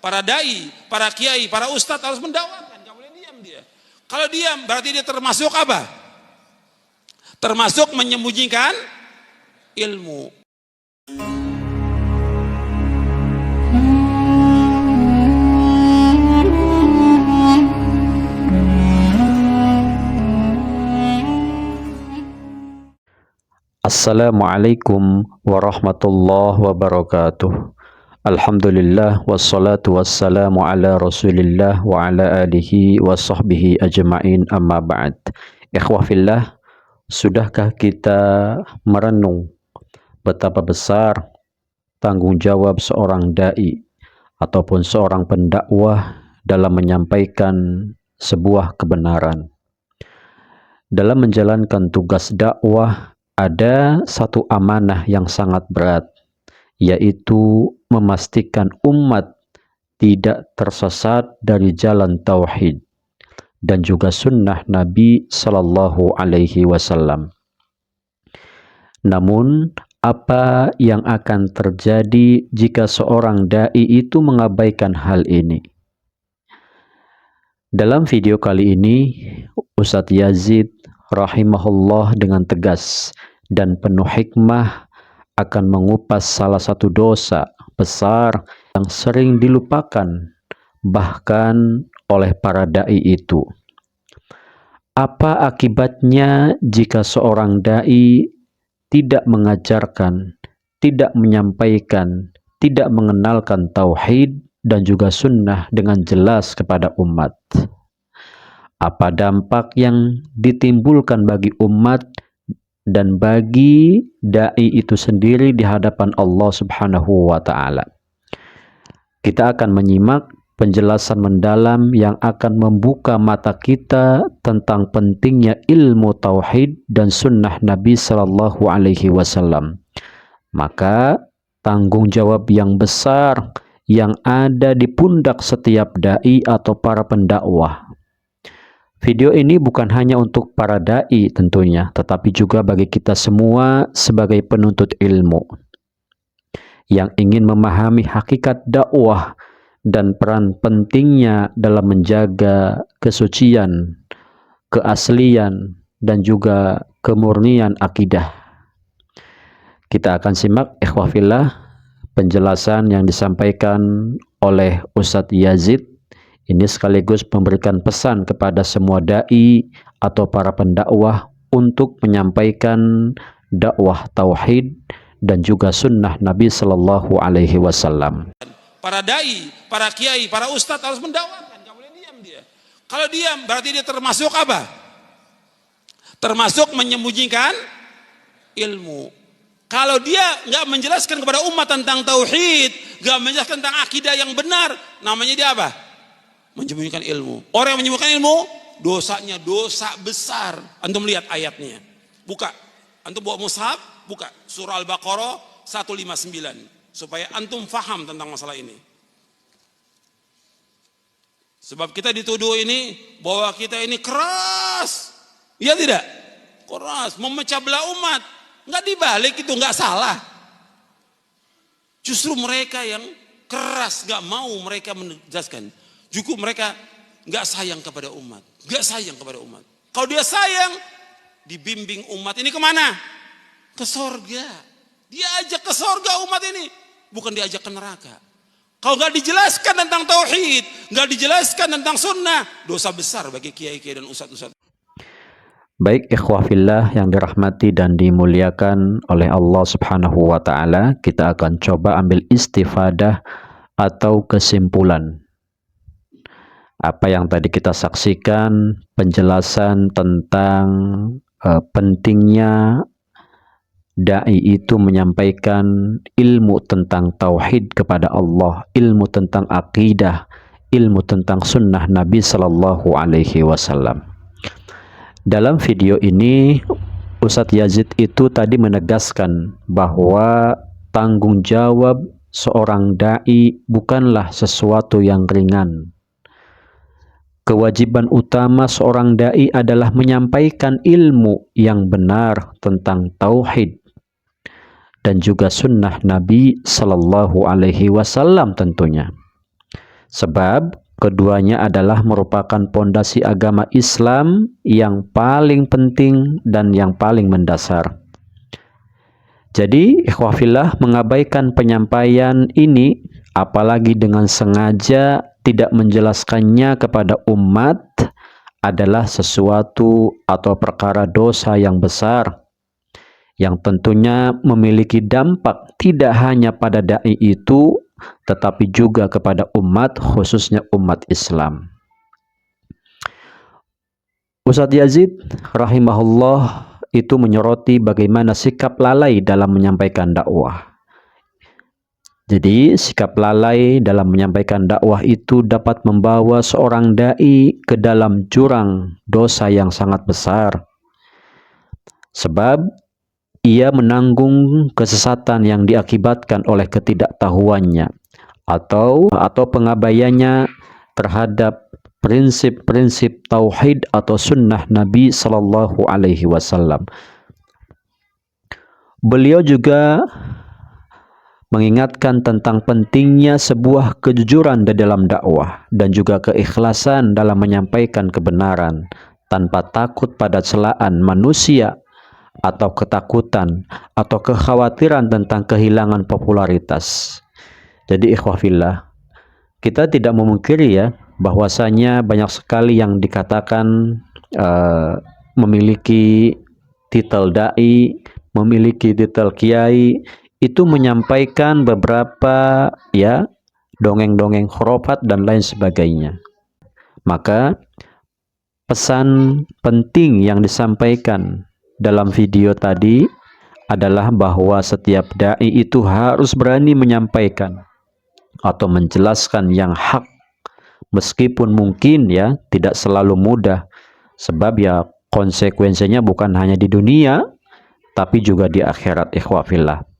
para dai, para kiai, para ustadz harus mendakwakan, nggak boleh diam dia. Kalau diam berarti dia termasuk apa? Termasuk menyembunyikan ilmu. Assalamualaikum warahmatullahi wabarakatuh. Alhamdulillah wassalatu wassalamu ala rasulillah wa ala alihi wa sahbihi ajma'in, amma ba'd. Ikhwah fillah, sudahkah kita merenung betapa besar tanggung jawab seorang da'i ataupun seorang pendakwah dalam menyampaikan sebuah kebenaran? Dalam menjalankan tugas dakwah ada satu amanah yang sangat berat, yaitu memastikan umat tidak tersesat dari jalan tauhid dan juga sunnah Nabi Sallallahu Alaihi Wasallam. Namun, apa yang akan terjadi jika seorang dai itu mengabaikan hal ini? Dalam video kali ini, Ustadz Yazid rahimahullah dengan tegas dan penuh hikmah akan mengupas salah satu dosa besar yang sering dilupakan bahkan oleh para dai itu. Apa akibatnya jika seorang dai tidak mengajarkan, tidak menyampaikan, tidak mengenalkan tauhid dan juga sunnah dengan jelas kepada umat? Apa dampak yang ditimbulkan bagi umat dan bagi dai itu sendiri di hadapan Allah Subhanahu wa taala? Kita akan menyimak penjelasan mendalam yang akan membuka mata kita tentang pentingnya ilmu tauhid dan sunnah Nabi Sallallahu Alaihi Wasallam. Maka tanggung jawab yang besar yang ada di pundak setiap dai atau para pendakwah. Video ini bukan hanya untuk para dai tentunya, tetapi juga bagi kita semua sebagai penuntut ilmu yang ingin memahami hakikat dakwah dan peran pentingnya dalam menjaga kesucian, keaslian, dan juga kemurnian akidah. Kita akan simak ikhwah fillah penjelasan yang disampaikan oleh Ustadz Yazid. Ini sekaligus memberikan pesan kepada semua dai atau para pendakwah untuk menyampaikan dakwah tauhid dan juga sunnah Nabi Sallallahu Alaihi Wasallam. Para dai, para kiai, para ustadz harus mendakwakan, nggak boleh diam dia. Kalau diam berarti dia termasuk apa? Termasuk menyembunyikan ilmu. Kalau dia nggak menjelaskan kepada umat tentang tauhid, nggak menjelaskan tentang akidah yang benar, namanya dia apa? Menyembunyikan ilmu. Orang yang menyembunyikan ilmu, dosanya dosa besar. Antum lihat ayatnya. Buka. Antum bawa mushaf, buka surah Al-Baqarah 159 supaya antum faham tentang masalah ini. Sebab kita dituduh ini bahwa kita ini keras. Iya tidak? Keras, memecah belah umat. Enggak dibalik itu, enggak salah. Justru mereka yang keras, enggak mau mereka menjelaskan. Juga mereka nggak sayang kepada umat, nggak sayang kepada umat. Kalau dia sayang, dibimbing umat ini kemana? Ke sorga. Dia ajak ke sorga umat ini, bukan diajak ke neraka. Kalau nggak dijelaskan tentang tauhid, nggak dijelaskan tentang sunnah, dosa besar bagi kiai-kiai dan ustadz-ustadz. Baik ikhwah fillah yang dirahmati dan dimuliakan oleh Allah Subhanahu wa taala, kita akan coba ambil istifadah atau kesimpulan apa yang tadi kita saksikan, penjelasan tentang pentingnya dai itu menyampaikan ilmu tentang tauhid kepada Allah, ilmu tentang akidah, ilmu tentang sunnah Nabi Sallallahu Alaihi Wasallam. Dalam video ini, Ustadz Yazid itu tadi menegaskan bahwa tanggung jawab seorang dai bukanlah sesuatu yang ringan. Kewajiban utama seorang dai adalah menyampaikan ilmu yang benar tentang tauhid dan juga sunnah Nabi Sallallahu Alaihi Wasallam tentunya. Sebab keduanya adalah merupakan pondasi agama Islam yang paling penting dan yang paling mendasar. Jadi, ikhwafillah, mengabaikan penyampaian ini, apalagi dengan sengaja tidak menjelaskannya kepada umat, adalah sesuatu atau perkara dosa yang besar, yang tentunya memiliki dampak tidak hanya pada dai itu, tetapi juga kepada umat, khususnya umat Islam. Ustadz Yazid rahimahullah itu menyoroti bagaimana sikap lalai dalam menyampaikan dakwah. Jadi, sikap lalai dalam menyampaikan dakwah itu dapat membawa seorang dai ke dalam jurang dosa yang sangat besar. Sebab ia menanggung kesesatan yang diakibatkan oleh ketidaktahuannya atau pengabaiannya terhadap prinsip-prinsip tauhid atau sunnah Nabi Sallallahu Alaihi Wasallam. Beliau juga mengingatkan tentang pentingnya sebuah kejujuran di dalam dakwah dan juga keikhlasan dalam menyampaikan kebenaran tanpa takut pada celaan manusia atau ketakutan atau kekhawatiran tentang kehilangan popularitas. Jadi ikhwafillah, kita tidak memungkiri ya bahwasanya banyak sekali yang dikatakan memiliki titel dai, memiliki titel kiai, itu menyampaikan beberapa ya dongeng-dongeng khurafat dan lain sebagainya. Maka pesan penting yang disampaikan dalam video tadi adalah bahwa setiap dai itu harus berani menyampaikan atau menjelaskan yang hak, meskipun mungkin ya tidak selalu mudah, sebab ya konsekuensinya bukan hanya di dunia tapi juga di akhirat, ikhwafillah.